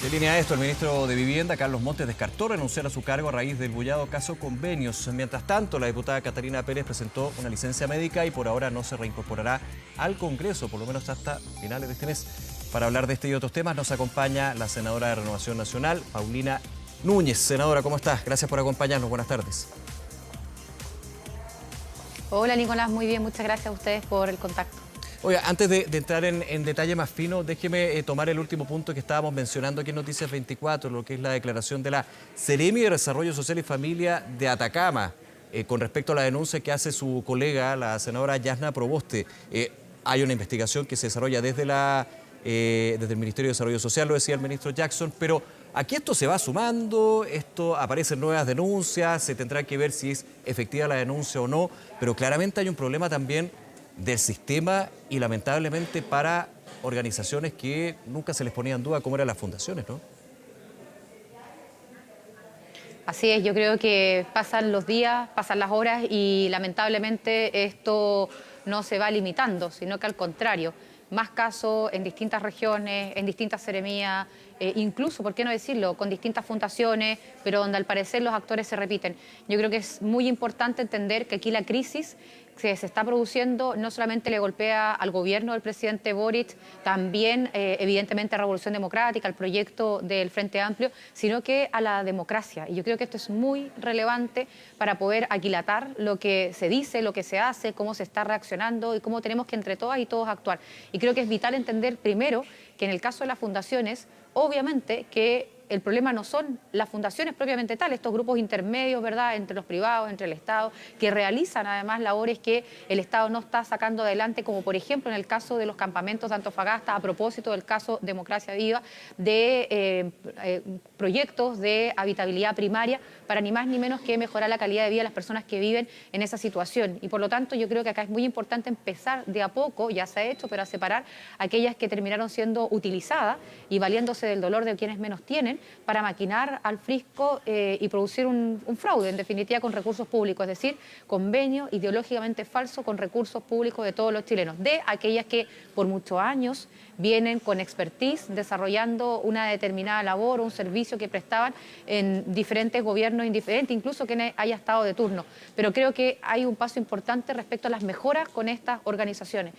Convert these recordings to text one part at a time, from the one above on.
En línea a esto, el ministro de Vivienda, Carlos Montes, descartó renunciar a su cargo a raíz del bullado caso Convenios. Mientras tanto, la diputada Catalina Pérez presentó una licencia médica y por ahora no se reincorporará al Congreso, por lo menos hasta finales de este mes. Para hablar de este y otros temas nos acompaña la senadora de Renovación Nacional, Paulina Núñez. Senadora, ¿cómo estás? Gracias por acompañarnos. Buenas tardes. Hola Nicolás, muy bien, muchas gracias a ustedes por el contacto. Oiga, antes de entrar en detalle más fino, déjeme tomar el último punto que estábamos mencionando aquí en Noticias 24, lo que es la declaración de la Seremi de Desarrollo Social y Familia de Atacama, con respecto a la denuncia que hace su colega, la senadora Yasna Proboste. Hay una investigación que se desarrolla desde el Ministerio de Desarrollo Social, lo decía el ministro Jackson, pero aquí esto se va sumando, aparecen nuevas denuncias, se tendrá que ver si es efectiva la denuncia o no, pero claramente hay un problema también del sistema y lamentablemente para organizaciones que nunca se les ponía en duda como eran las fundaciones, ¿no? Así es, yo creo que pasan los días, pasan las horas y lamentablemente esto no se va limitando, sino que al contrario, más casos en distintas regiones, en distintas seremías, incluso, ¿por qué no decirlo?, con distintas fundaciones, pero donde al parecer los actores se repiten. Yo creo que es muy importante entender que aquí la crisis que se está produciendo no solamente le golpea al gobierno del presidente Boric, también evidentemente a Revolución Democrática, al proyecto del Frente Amplio, sino que a la democracia. Y yo creo que esto es muy relevante para poder aquilatar lo que se dice, lo que se hace, cómo se está reaccionando y cómo tenemos que entre todas y todos actuar. Y creo que es vital entender primero que en el caso de las fundaciones, obviamente que el problema no son las fundaciones propiamente tal, estos grupos intermedios, ¿verdad?, entre los privados, entre el Estado, que realizan además labores que el Estado no está sacando adelante, como por ejemplo en el caso de los campamentos de Antofagasta, a propósito del caso Democracia Viva, de proyectos de habitabilidad primaria para ni más ni menos que mejorar la calidad de vida de las personas que viven en esa situación. Y por lo tanto yo creo que acá es muy importante empezar de a poco, ya se ha hecho, pero a separar aquellas que terminaron siendo utilizadas y valiéndose del dolor de quienes menos tienen, para maquinar al fisco y producir un fraude, en definitiva, con recursos públicos, es decir, convenio ideológicamente falso con recursos públicos de todos los chilenos, de aquellas que por muchos años vienen con expertise desarrollando una determinada labor o un servicio que prestaban en diferentes gobiernos indiferentes, incluso quien haya estado de turno. Pero creo que hay un paso importante respecto a las mejoras con estas organizaciones.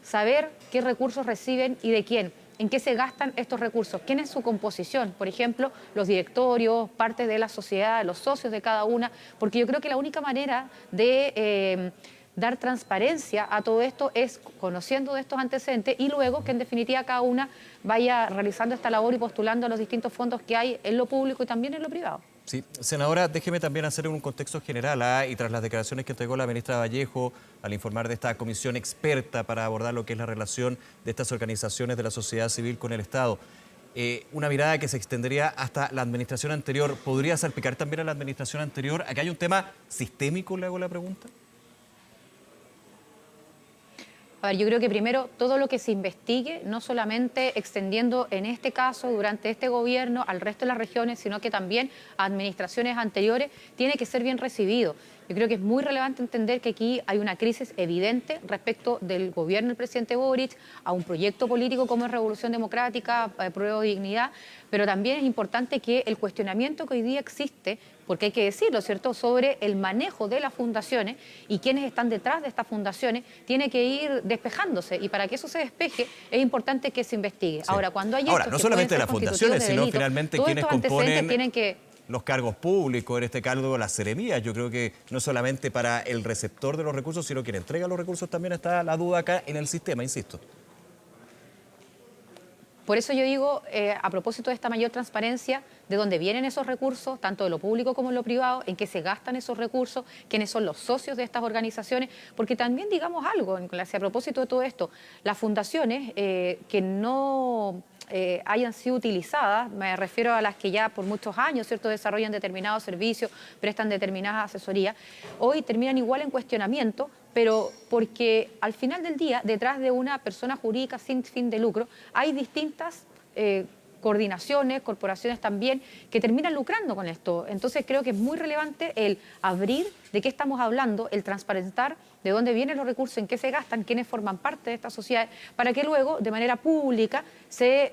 Saber qué recursos reciben y de quién. ¿En qué se gastan estos recursos? ¿Quién es su composición? Por ejemplo, los directorios, partes de la sociedad, los socios de cada una, porque yo creo que la única manera de dar transparencia a todo esto es conociendo de estos antecedentes y luego que en definitiva cada una vaya realizando esta labor y postulando a los distintos fondos que hay en lo público y también en lo privado. Sí, senadora, déjeme también hacer un contexto general y tras las declaraciones que entregó la ministra Vallejo al informar de esta comisión experta para abordar lo que es la relación de estas organizaciones de la sociedad civil con el Estado. Una mirada que se extendería hasta la administración anterior. ¿Podría salpicar también a la administración anterior? ¿Aquí hay un tema sistémico, le hago la pregunta? A ver, yo creo que primero todo lo que se investigue, no solamente extendiendo en este caso durante este gobierno al resto de las regiones, sino que también a administraciones anteriores, tiene que ser bien recibido. Yo creo que es muy relevante entender que aquí hay una crisis evidente respecto del gobierno del presidente Boric a un proyecto político como es Revolución Democrática, Prueba de Dignidad, pero también es importante que el cuestionamiento que hoy día existe, porque hay que decirlo, ¿cierto?, sobre el manejo de las fundaciones y quienes están detrás de estas fundaciones, tiene que ir despejándose. Y para que eso se despeje, es importante que se investigue. Sí. Ahora, cuando hay hechos no solamente de las fundaciones, sino delito, finalmente quienes componen los cargos públicos, en este caso las seremías. Yo creo que no solamente para el receptor de los recursos, sino quien entrega los recursos también está la duda acá en el sistema, insisto. Por eso yo digo, a propósito de esta mayor transparencia, de dónde vienen esos recursos, tanto de lo público como de lo privado, en qué se gastan esos recursos, quiénes son los socios de estas organizaciones, porque también digamos algo, a propósito de todo esto, las fundaciones que no hayan sido utilizadas, me refiero a las que ya por muchos años, ¿cierto?, desarrollan determinados servicios, prestan determinadas asesorías, hoy terminan igual en cuestionamiento, pero porque al final del día, detrás de una persona jurídica sin fin de lucro, hay distintas coordinaciones, corporaciones también, que terminan lucrando con esto. Entonces creo que es muy relevante el abrir de qué estamos hablando, el transparentar de dónde vienen los recursos, en qué se gastan, quiénes forman parte de esta sociedad, para que luego, de manera pública, se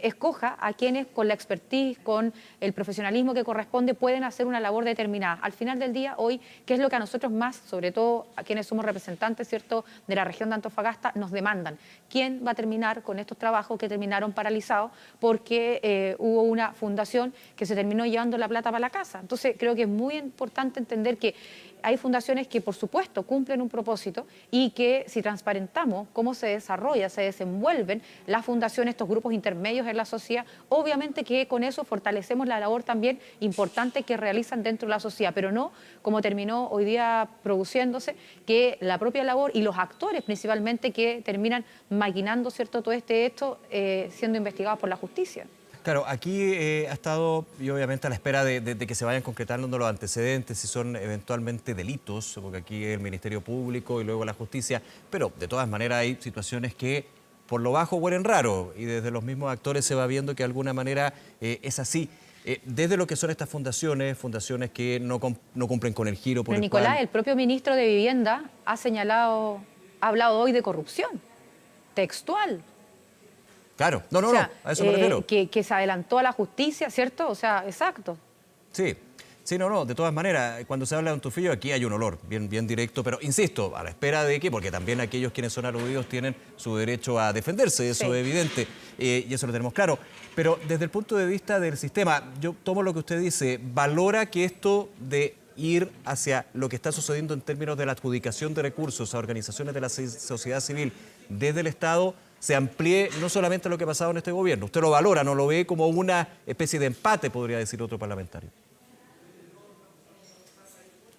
escoja a quienes con la expertise, con el profesionalismo que corresponde, pueden hacer una labor determinada. Al final del día, hoy, ¿qué es lo que a nosotros más, sobre todo a quienes somos representantes, ¿cierto?, de la región de Antofagasta, nos demandan? ¿Quién va a terminar con estos trabajos que terminaron paralizados porque hubo una fundación que se terminó llevando la plata para la casa? Entonces, creo que es muy importante entender que hay fundaciones que, por supuesto, cumplen un propósito y que si transparentamos cómo se desarrolla, se desenvuelven las fundaciones, estos grupos intermedios en la sociedad, obviamente que con eso fortalecemos la labor también importante que realizan dentro de la sociedad, pero no como terminó hoy día produciéndose, que la propia labor y los actores principalmente que terminan maquinando, ¿cierto?, todo este hecho siendo investigados por la justicia. Claro, aquí ha estado, y obviamente a la espera de que se vayan concretando los antecedentes, si son eventualmente delitos, porque aquí el Ministerio Público y luego la Justicia, pero de todas maneras hay situaciones que por lo bajo huelen raro y desde los mismos actores se va viendo que de alguna manera es así. Desde lo que son estas fundaciones que no cumplen con el giro por pero el Nicolás, cual... el propio ministro de Vivienda ha hablado hoy de corrupción, textual. Claro, no, O sea, a eso me refiero. que se adelantó a la justicia, ¿cierto? O sea, exacto. Sí, sí, no, de todas maneras, cuando se habla de un tufillo aquí hay un olor bien directo, pero insisto, a la espera de que, porque también aquellos quienes son aludidos tienen su derecho a defenderse, eso Sí. es evidente, y eso lo tenemos claro. Pero desde el punto de vista del sistema, yo tomo lo que usted dice, valora que esto de ir hacia lo que está sucediendo en términos de la adjudicación de recursos a organizaciones de la sociedad civil desde el Estado se amplíe no solamente a lo que ha pasado en este gobierno. Usted lo valora, no lo ve como una especie de empate, podría decir otro parlamentario.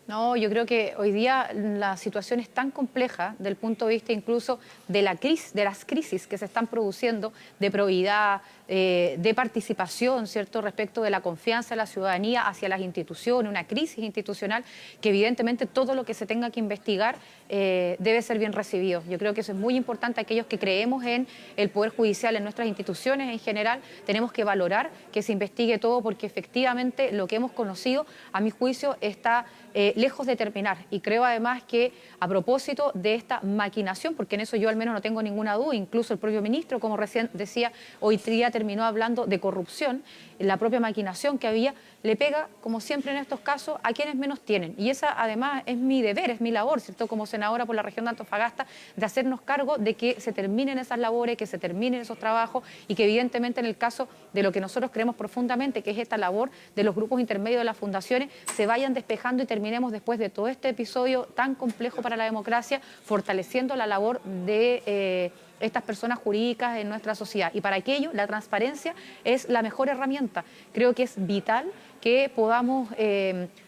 No, yo creo que hoy día la situación es tan compleja del punto de vista incluso de la crisis, de las crisis que se están produciendo de probidad, de participación, ¿cierto?, respecto de la confianza de la ciudadanía hacia las instituciones, una crisis institucional que evidentemente todo lo que se tenga que investigar debe ser bien recibido. Yo creo que eso es muy importante. Aquellos que creemos en el Poder Judicial, en nuestras instituciones en general, tenemos que valorar que se investigue todo porque efectivamente lo que hemos conocido, a mi juicio, está lejos de terminar. Y creo además que a propósito de esta maquinación, porque en eso yo al menos no tengo ninguna duda, incluso el propio ministro, como recién decía, hoy día terminó hablando de corrupción, la propia maquinación que había, le pega, como siempre en estos casos, a quienes menos tienen. Y esa además es mi deber, es mi labor, ¿cierto?, como senadora por la región de Antofagasta, de hacernos cargo de que se terminen esas labores, que se terminen esos trabajos y que evidentemente en el caso de lo que nosotros creemos profundamente, que es esta labor de los grupos intermedios de las fundaciones, se vayan despejando y terminemos después de todo este episodio tan complejo para la democracia, fortaleciendo la labor de estas personas jurídicas en nuestra sociedad. Y para aquello, la transparencia es la mejor herramienta. Creo que es vital que podamos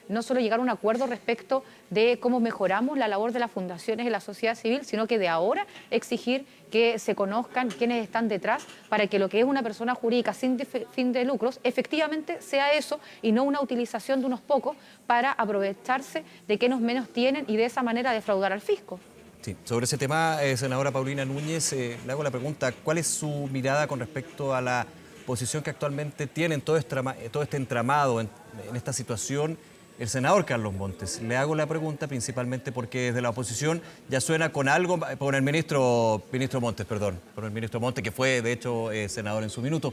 no solo llegar a un acuerdo respecto de cómo mejoramos la labor de las fundaciones en la sociedad civil, sino que de ahora exigir que se conozcan quiénes están detrás para que lo que es una persona jurídica sin fin de lucros efectivamente sea eso y no una utilización de unos pocos para aprovecharse de quienes menos tienen y de esa manera defraudar al fisco. Sí, sobre ese tema, senadora Paulina Núñez, le hago la pregunta, ¿cuál es su mirada con respecto a la posición que actualmente tiene en todo este entramado, en esta situación, el senador Carlos Montes? Le hago la pregunta principalmente porque desde la oposición ya suena con algo, por el ministro Montes, que fue de hecho senador en su minuto.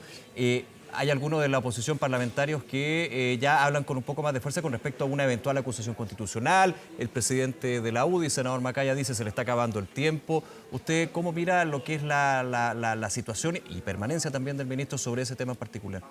Hay algunos de la oposición parlamentarios que ya hablan con un poco más de fuerza con respecto a una eventual acusación constitucional. El presidente de la UDI, senador Macaya, dice se le está acabando el tiempo. ¿Usted cómo mira lo que es la situación y permanencia también del ministro sobre ese tema en particular?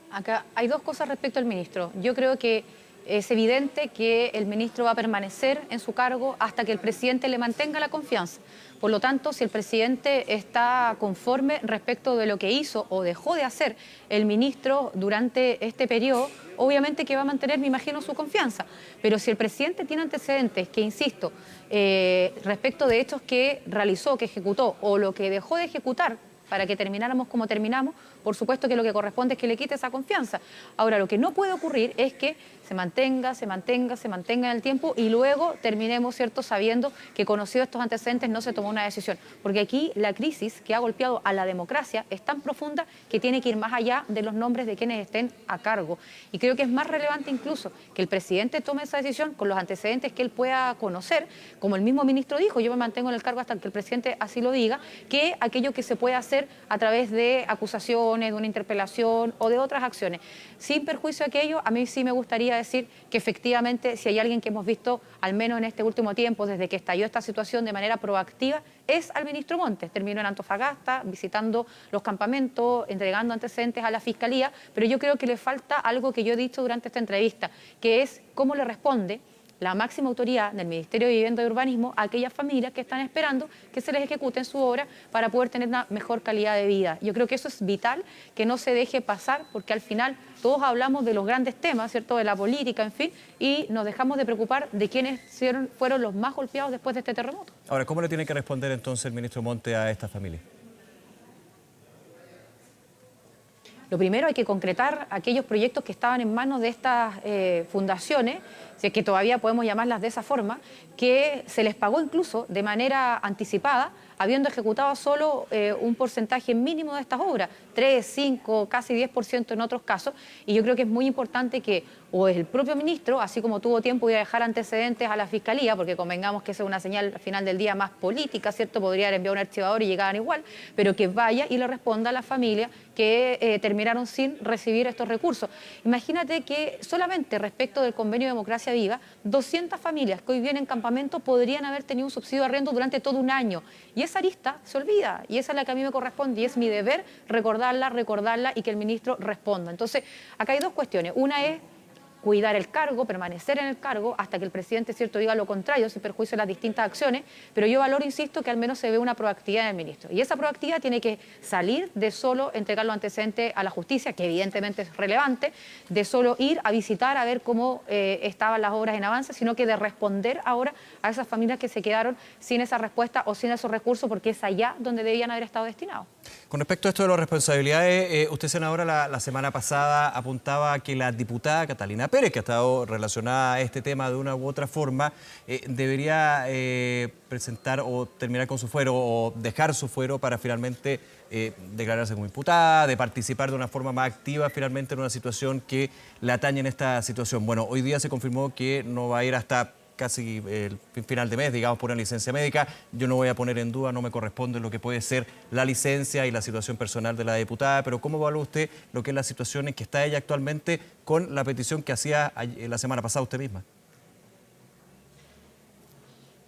Acá hay dos cosas respecto al ministro. Yo creo que es evidente que el ministro va a permanecer en su cargo hasta que el presidente le mantenga la confianza. Por lo tanto, si el presidente está conforme respecto de lo que hizo o dejó de hacer el ministro durante este periodo, obviamente que va a mantener, me imagino, su confianza. Pero si el presidente tiene antecedentes que, insisto, respecto de hechos que realizó, que ejecutó o lo que dejó de ejecutar, para que termináramos como terminamos, por supuesto que lo que corresponde es que le quite esa confianza. Ahora, lo que no puede ocurrir es que se mantenga en el tiempo y luego terminemos, ¿cierto?, sabiendo que conocidos estos antecedentes no se tomó una decisión. Porque aquí la crisis que ha golpeado a la democracia es tan profunda que tiene que ir más allá de los nombres de quienes estén a cargo. Y creo que es más relevante incluso que el presidente tome esa decisión con los antecedentes que él pueda conocer, como el mismo ministro dijo, yo me mantengo en el cargo hasta que el presidente así lo diga, que aquello que se puede hacer a través de acusaciones, de una interpelación o de otras acciones. Sin perjuicio de aquello, a mí sí me gustaría decir que efectivamente si hay alguien que hemos visto, al menos en este último tiempo, desde que estalló esta situación de manera proactiva, es al ministro Montes. Terminó en Antofagasta, visitando los campamentos, entregando antecedentes a la Fiscalía, pero yo creo que le falta algo que yo he dicho durante esta entrevista, que es cómo le responde la máxima autoridad del Ministerio de Vivienda y Urbanismo a aquellas familias que están esperando que se les ejecuten su obra para poder tener una mejor calidad de vida. Yo creo que eso es vital, que no se deje pasar, porque al final todos hablamos de los grandes temas, ¿cierto?, de la política, en fin, y nos dejamos de preocupar de quiénes fueron los más golpeados después de este terremoto. Ahora, ¿cómo le tiene que responder entonces el ministro Montes a esta familia? Lo primero, hay que concretar aquellos proyectos que estaban en manos de estas fundaciones, si es que todavía podemos llamarlas de esa forma, que se les pagó incluso de manera anticipada, habiendo ejecutado solo un porcentaje mínimo de estas obras, 3, 5, casi 10% en otros casos, y yo creo que es muy importante que o el propio ministro, así como tuvo tiempo de dejar antecedentes a la Fiscalía, porque convengamos que esa es una señal al final del día más política, ¿cierto? Podría haber enviado un archivador y llegaban igual, pero que vaya y le responda a la familia que terminaron sin recibir estos recursos. Imagínate que solamente respecto del convenio de Democracia Viva, 200 familias que hoy viven en campamento podrían haber tenido un subsidio de arriendo durante todo un año. Y esa arista se olvida, y esa es la que a mí me corresponde, y es mi deber recordarla y que el ministro responda. Entonces, acá hay dos cuestiones. Una es cuidar el cargo, permanecer en el cargo hasta que el presidente, ¿cierto?, diga lo contrario, sin perjuicio de las distintas acciones, pero yo valoro, insisto, que al menos se ve una proactividad del ministro. Y esa proactividad tiene que salir de solo entregar los antecedentes a la justicia, que evidentemente es relevante, de solo ir a visitar, a ver cómo estaban las obras en avance, sino que de responder ahora a esas familias que se quedaron sin esa respuesta o sin esos recursos, porque es allá donde debían haber estado destinados. Con respecto a esto de las responsabilidades, usted, senadora, la semana pasada apuntaba que la diputada Catalina Pérez, que ha estado relacionada a este tema de una u otra forma, debería presentar o terminar con su fuero o dejar su fuero para finalmente declararse como imputada, de participar de una forma más activa finalmente en una situación que la atañe en esta situación. Bueno, hoy día se confirmó que no va a ir hasta casi el final de mes, digamos, por una licencia médica. Yo no voy a poner en duda, no me corresponde lo que puede ser la licencia y la situación personal de la diputada, pero ¿cómo evalúa usted lo que es la situación en que está ella actualmente con la petición que hacía la semana pasada usted misma?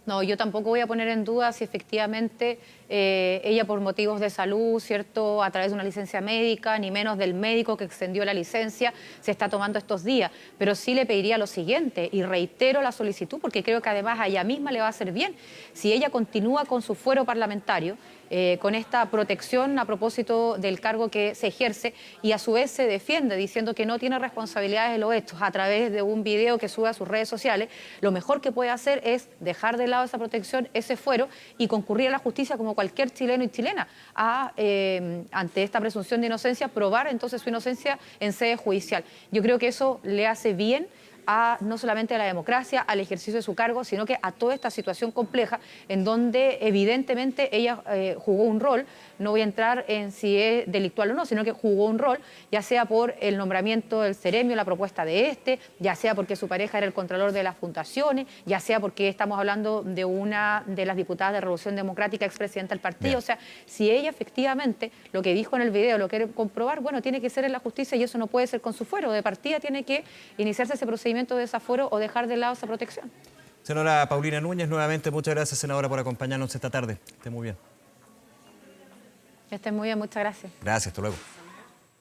No, yo tampoco voy a poner en duda si efectivamente ella por motivos de salud, ¿cierto?, a través de una licencia médica, ni menos del médico que extendió la licencia, se está tomando estos días. Pero sí le pediría lo siguiente, y reitero la solicitud, porque creo que además a ella misma le va a hacer bien. Si ella continúa con su fuero parlamentario, con esta protección a propósito del cargo que se ejerce y a su vez se defiende diciendo que no tiene responsabilidades de los hechos a través de un video que sube a sus redes sociales, lo mejor que puede hacer es dejar de lado esa protección, ese fuero, y concurrir a la justicia como cualquier chileno y chilena ante esta presunción de inocencia, probar entonces su inocencia en sede judicial. Yo creo que eso le hace bien no solamente a la democracia, al ejercicio de su cargo, sino que a toda esta situación compleja en donde evidentemente ella jugó un rol. No voy a entrar en si es delictual o no, sino que jugó un rol, ya sea por el nombramiento del Ceremio, la propuesta de ya sea porque su pareja era el contralor de las fundaciones, ya sea porque estamos hablando de una de las diputadas de Revolución Democrática, expresidenta del partido. Bien. O sea, si ella efectivamente lo que dijo en el video lo quiere comprobar, bueno, tiene que ser en la justicia y eso no puede ser con su fuero. De partida tiene que iniciarse ese procedimiento de desafuero o dejar de lado esa protección. Senadora Paulina Núñez, nuevamente muchas gracias, senadora, por acompañarnos esta tarde. Esté muy bien. Que estén muy bien, muchas gracias. Gracias, hasta luego.